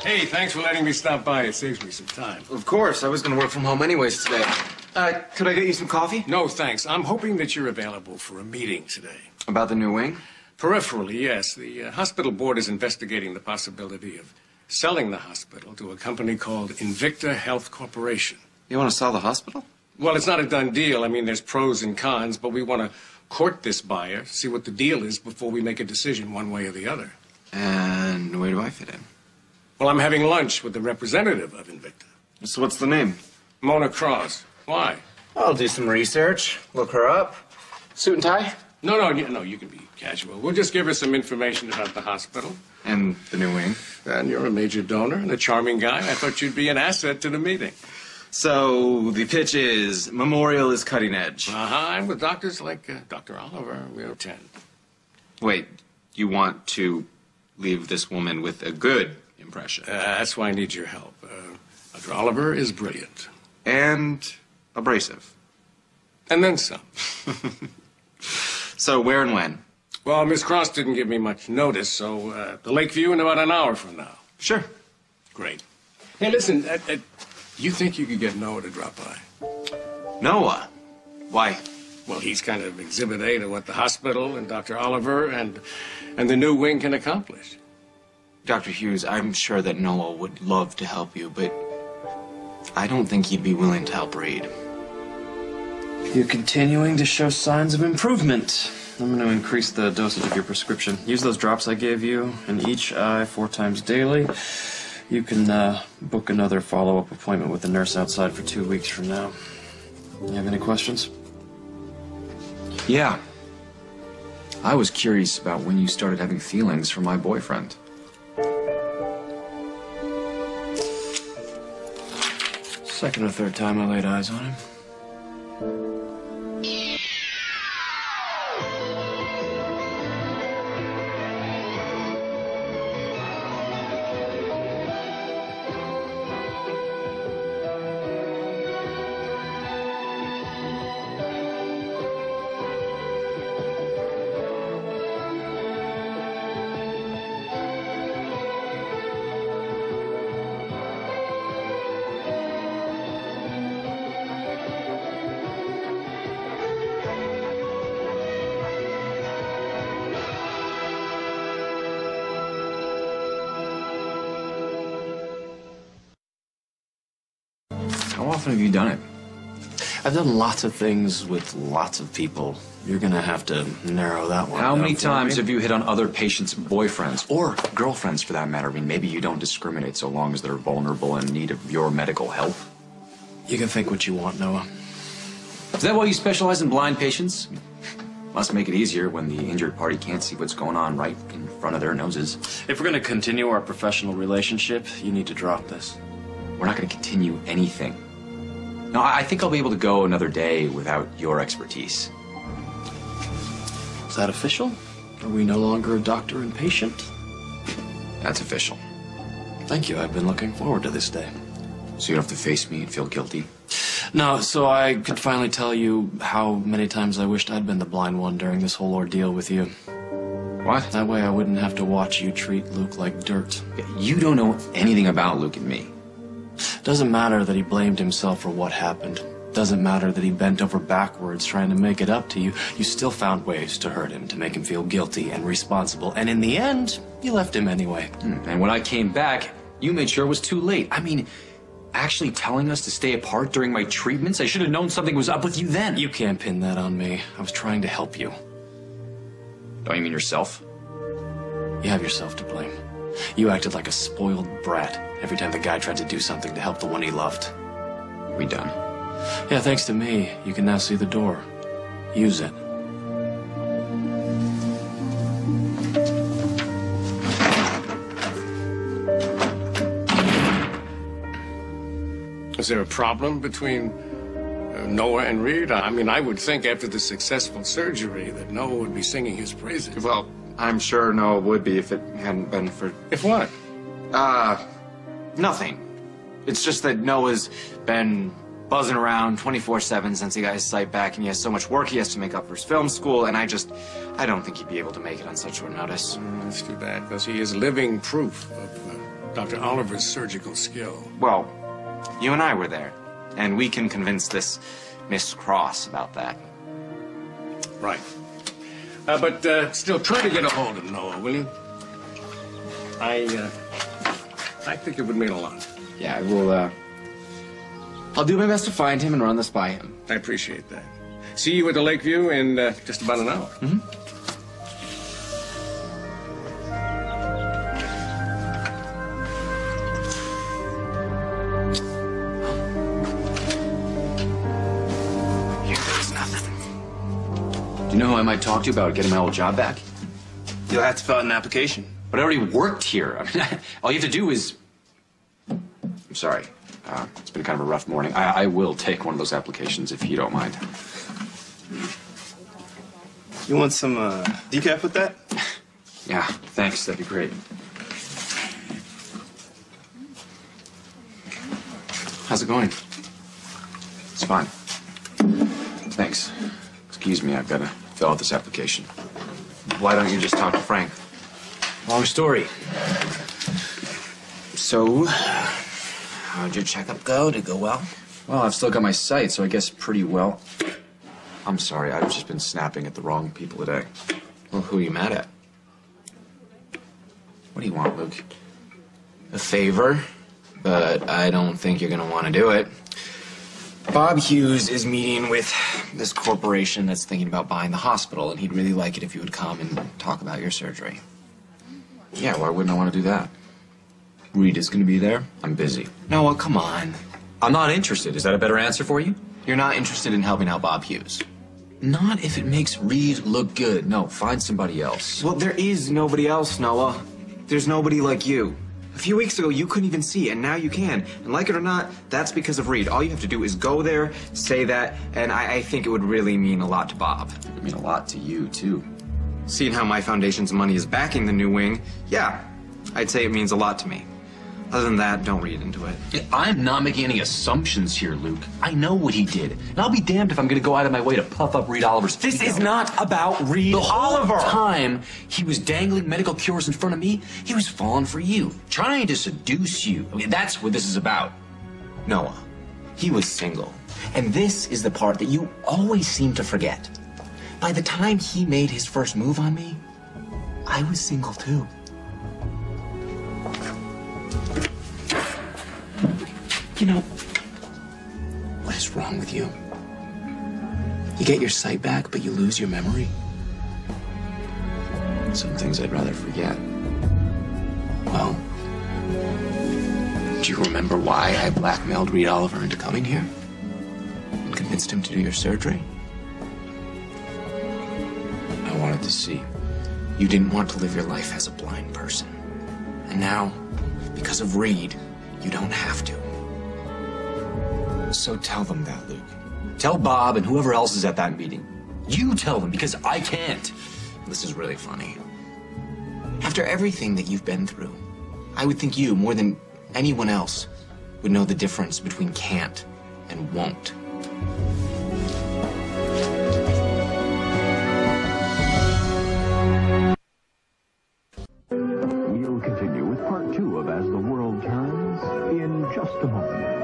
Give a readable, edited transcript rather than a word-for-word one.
Hey, thanks for letting me stop by. It saves me some time. Of course. I was going to work from home anyways today. Could I get you some coffee? No, thanks. I'm hoping that you're available for a meeting today. About the new wing? Peripherally, yes. The hospital board is investigating the possibility of selling the hospital to a company called Invicta Health Corporation. You want to sell the hospital? Well, it's not a done deal. I mean, there's pros and cons, but we want to court this buyer, see what the deal is before we make a decision one way or the other. And where do I fit in? Well, I'm having lunch with the representative of Invicta. So what's the name? Mona Cross. Why? I'll do some research, look her up. Suit and tie? No, you can be casual. We'll just give her some information about the hospital. And the new wing. And you're a major donor and a charming guy. I thought you'd be an asset to the meeting. So the pitch is Memorial is cutting edge. And with doctors like Dr. Oliver, we'll attend. Wait, you want to leave this woman with a good impression? That's why I need your help. Dr. Oliver is brilliant. And abrasive. And then some. So where and when? Well, Miss Cross didn't give me much notice, so the Lakeview in about an hour from now. Sure. Great. Hey, listen, you think you could get Noah to drop by? Noah? Why? Well, he's kind of exhibit A to what the hospital and Dr. Oliver and the new wing can accomplish. Dr. Hughes, I'm sure that Noah would love to help you, but I don't think he'd be willing to help Reed. You're continuing to show signs of improvement. I'm going to increase the dosage of your prescription. Use those drops I gave you in each eye 4 times daily. You can book another follow-up appointment with the nurse outside for 2 weeks from now. You have any questions? Yeah. I was curious about when you started having feelings for my boyfriend. Second or third time I laid eyes on him. How often have you done it? I've done lots of things with lots of people. You're gonna have to narrow that one How down many for times me. have you hit on other patients' boyfriends, or girlfriends for that matter? I mean, maybe you don't discriminate so long as they're vulnerable and in need of your medical help. You can think what you want, Noah. Is that why you specialize in blind patients? Must make it easier when the injured party can't see what's going on right in front of their noses. If we're gonna continue our professional relationship, you need to drop this. We're not going to continue anything. No, I think I'll be able to go another day without your expertise. Is that official? Are we no longer a doctor and patient? That's official. Thank you. I've been looking forward to this day. So you don't have to face me and feel guilty? No, so I could finally tell you how many times I wished I'd been the blind one during this whole ordeal with you. What? That way I wouldn't have to watch you treat Luke like dirt. You don't know anything about Luke and me. Doesn't matter that he blamed himself for what happened. Doesn't matter that he bent over backwards trying to make it up to you. You still found ways to hurt him, to make him feel guilty and responsible. And in the end, you left him anyway. And when I came back, you made sure it was too late. I mean, actually telling us to stay apart during my treatments? I should have known something was up with you then. You can't pin that on me. I was trying to help you. Don't you mean yourself? You have yourself to blame. You acted like a spoiled brat every time the guy tried to do something to help the one he loved. We done? Yeah, thanks to me, you can now see the door. Use it. Is there a problem between Noah and Reed? I mean, I would think after the successful surgery that Noah would be singing his praises. Well, I'm sure Noah would be if it hadn't been for... If what? Nothing. It's just that Noah's been buzzing around 24/7 since he got his sight back, and he has so much work he has to make up for his film school, and I don't think he'd be able to make it on such short notice. That's too bad, because he is living proof of Dr. Oliver's surgical skill. Well, you and I were there, and we can convince this Miss Cross about that. Right. But still, try to get a hold of Noah, will you? I think it would mean a lot. Yeah, I will, I'll do my best to find him and run this by him. I appreciate that. See you at the Lakeview in just about an hour. Mm-hmm. Do you know who I might talk to about getting my old job back? You'll have to fill out an application. But I already worked here. I mean, all you have to do is... I'm sorry. It's been kind of a rough morning. I will take one of those applications if you don't mind. You want some decaf with that? Yeah, thanks. That'd be great. How's it going? It's fine. Thanks. Excuse me, I've got to fill out this application. Why don't you just talk to Frank? Long story. So, how'd your checkup go? Did it go well? Well, I've still got my sight, so I guess pretty well. I'm sorry, I've just been snapping at the wrong people today. Well, who are you mad at? What do you want, Luke? A favor, but I don't think you're gonna want to do it. Bob Hughes is meeting with this corporation that's thinking about buying the hospital, and he'd really like it if you would come and talk about your surgery. Yeah, why wouldn't I want to do that? Rita's gonna be there. I'm busy. Noah, come on. I'm not interested. Is that a better answer for you? You're not interested in helping out Bob Hughes. Not if it makes Reed look good. No, find somebody else. Well, there is nobody else, Noah. There's nobody like you. A few weeks ago, you couldn't even see, and now you can. And like it or not, that's because of Reed. All you have to do is go there, say that, and I think it would really mean a lot to Bob. It would mean a lot to you, too. Seeing how my foundation's money is backing the new wing, yeah, I'd say it means a lot to me. Other than that, don't read into it. I'm not making any assumptions here, Luke. I know what he did. And I'll be damned if I'm going to go out of my way to puff up Reed Oliver's ego. This is not about Reed Oliver. The whole time he was dangling medical cures in front of me, he was falling for you, trying to seduce you. I mean, that's what this is about. Noah, he was single. And this is the part that you always seem to forget. By the time he made his first move on me, I was single too. You know, what is wrong with you? You get your sight back, but you lose your memory. Some things I'd rather forget. Well, do you remember why I blackmailed Reed Oliver into coming here? And convinced him to do your surgery? I wanted to see. You didn't want to live your life as a blind person. And now, because of Reed, you don't have to. So tell them that, Luke. Tell Bob and whoever else is at that meeting. You tell them, because I can't. This is really funny. After everything that you've been through, I would think you, more than anyone else, would know the difference between can't and won't. We'll continue with part 2 of As the World Turns in just a moment.